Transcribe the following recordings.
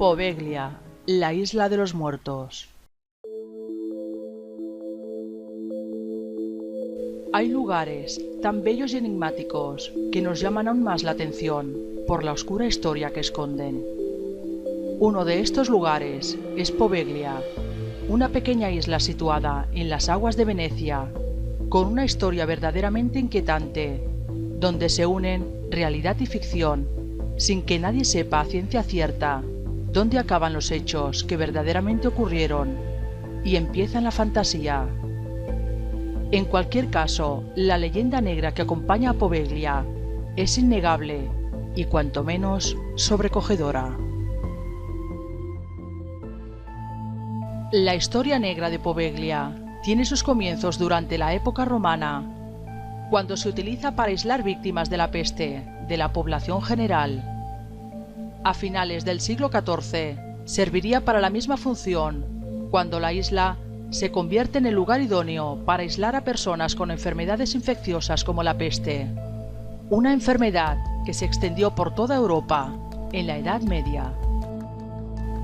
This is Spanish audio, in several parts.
Poveglia, la isla de los muertos. Hay lugares tan bellos y enigmáticos que nos llaman aún más la atención por la oscura historia que esconden. Uno de estos lugares es Poveglia, una pequeña isla situada en las aguas de Venecia, con una historia verdaderamente inquietante, donde se unen realidad y ficción, sin que nadie sepa a ciencia cierta dónde acaban los hechos que verdaderamente ocurrieron y empieza la fantasía. En cualquier caso, la leyenda negra que acompaña a Poveglia es innegable y cuanto menos sobrecogedora. La historia negra de Poveglia tiene sus comienzos durante la época romana, cuando se utiliza para aislar víctimas de la peste de la población general. A finales del siglo XIV serviría para la misma función, cuando la isla se convierte en el lugar idóneo para aislar a personas con enfermedades infecciosas como la peste, una enfermedad que se extendió por toda Europa en la Edad Media.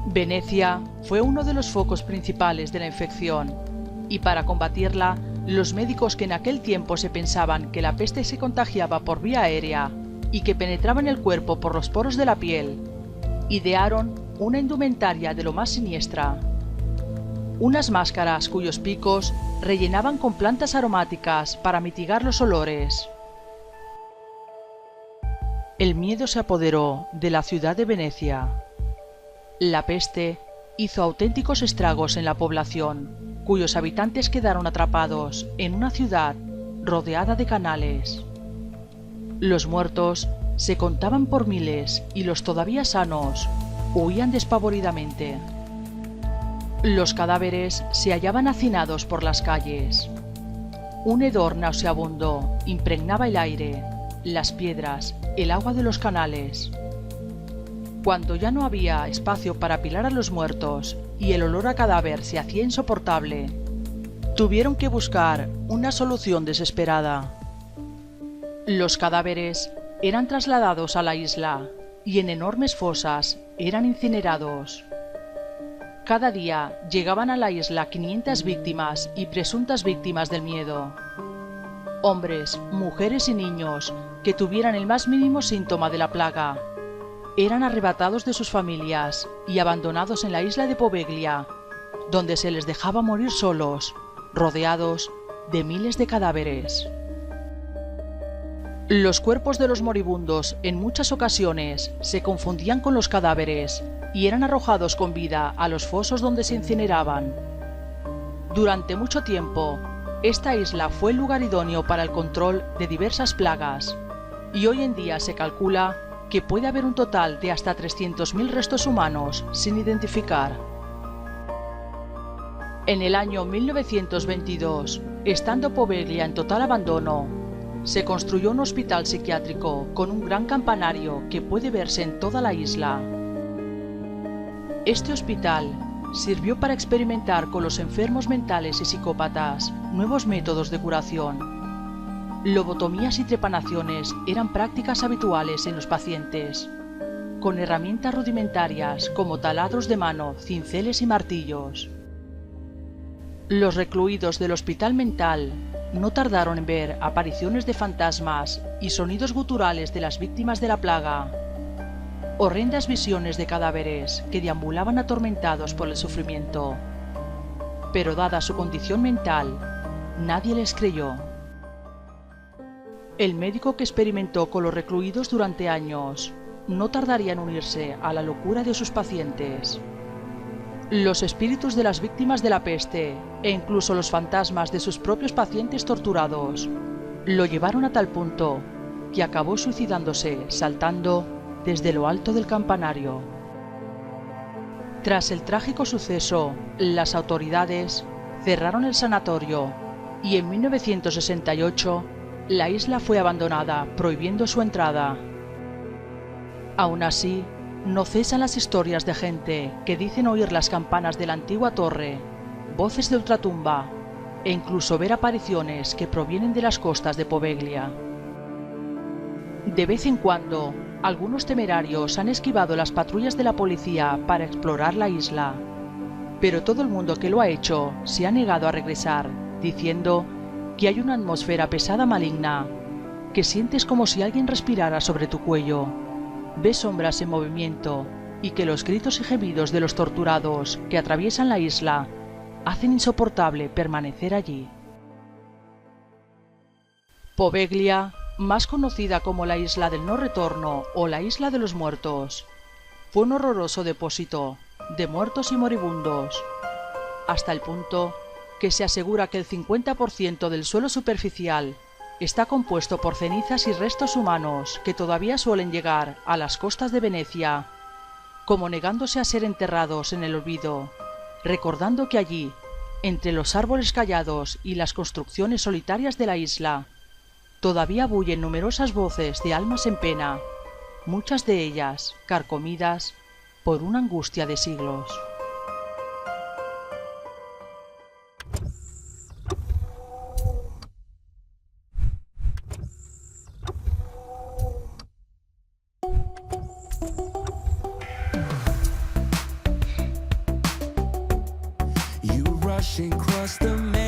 Venecia fue uno de los focos principales de la infección, y para combatirla, los médicos que en aquel tiempo se pensaban que la peste se contagiaba por vía aérea y que penetraba en el cuerpo por los poros de la piel, idearon una indumentaria de lo más siniestra. Unas máscaras cuyos picos rellenaban con plantas aromáticas para mitigar los olores. El miedo se apoderó de la ciudad de Venecia. La peste hizo auténticos estragos en la población, cuyos habitantes quedaron atrapados en una ciudad rodeada de canales. Los muertos se contaban por miles y los todavía sanos huían despavoridamente. Los cadáveres se hallaban hacinados por las calles. Un hedor nauseabundo impregnaba el aire, las piedras, el agua de los canales. Cuando ya no había espacio para apilar a los muertos y el olor a cadáver se hacía insoportable, tuvieron que buscar una solución desesperada. Los cadáveres eran trasladados a la isla y en enormes fosas eran incinerados. Cada día llegaban a la isla 500 víctimas y presuntas víctimas del miedo. Hombres, mujeres y niños que tuvieran el más mínimo síntoma de la plaga eran arrebatados de sus familias y abandonados en la isla de Poveglia, donde se les dejaba morir solos, rodeados de miles de cadáveres. Los cuerpos de los moribundos en muchas ocasiones se confundían con los cadáveres y eran arrojados con vida a los fosos donde se incineraban. Durante mucho tiempo, esta isla fue el lugar idóneo para el control de diversas plagas, y hoy en día se calcula que puede haber un total de hasta 300.000 restos humanos sin identificar. En el año 1922, estando Poveglia en total abandono, se construyó un hospital psiquiátrico con un gran campanario que puede verse en toda la isla. Este hospital sirvió para experimentar con los enfermos mentales y psicópatas nuevos métodos de curación. Lobotomías y trepanaciones eran prácticas habituales en los pacientes, con herramientas rudimentarias como taladros de mano, cinceles y martillos. Los recluidos del hospital mental no tardaron en ver apariciones de fantasmas y sonidos guturales de las víctimas de la plaga, horrendas visiones de cadáveres que deambulaban atormentados por el sufrimiento. Pero dada su condición mental, nadie les creyó. El médico que experimentó con los recluidos durante años no tardaría en unirse a la locura de sus pacientes. Los espíritus de las víctimas de la peste e incluso los fantasmas de sus propios pacientes torturados lo llevaron a tal punto que acabó suicidándose saltando desde lo alto del campanario. Tras el trágico suceso, las autoridades cerraron el sanatorio y en 1968 la isla fue abandonada, prohibiendo su entrada. Aún así, no cesan las historias de gente que dicen oír las campanas de la antigua torre, voces de ultratumba e incluso ver apariciones que provienen de las costas de Poveglia. De vez en cuando, Algunos temerarios han esquivado las patrullas de la policía para explorar la isla, pero todo el mundo que lo ha hecho se ha negado a regresar, diciendo que hay una atmósfera pesada maligna, que sientes como si alguien respirara sobre tu cuello, ves sombras en movimiento y que los gritos y gemidos de los torturados que atraviesan la isla hacen insoportable permanecer allí. Poveglia, más conocida como la Isla del No Retorno o la Isla de los Muertos, fue un horroroso depósito de muertos y moribundos, hasta el punto que se asegura que el 50% del suelo superficial está compuesto por cenizas y restos humanos que todavía suelen llegar a las costas de Venecia, como negándose a ser enterrados en el olvido, recordando que allí, entre los árboles callados y las construcciones solitarias de la isla, todavía bullen numerosas voces de almas en pena, muchas de ellas carcomidas por una angustia de siglos. You rushing across the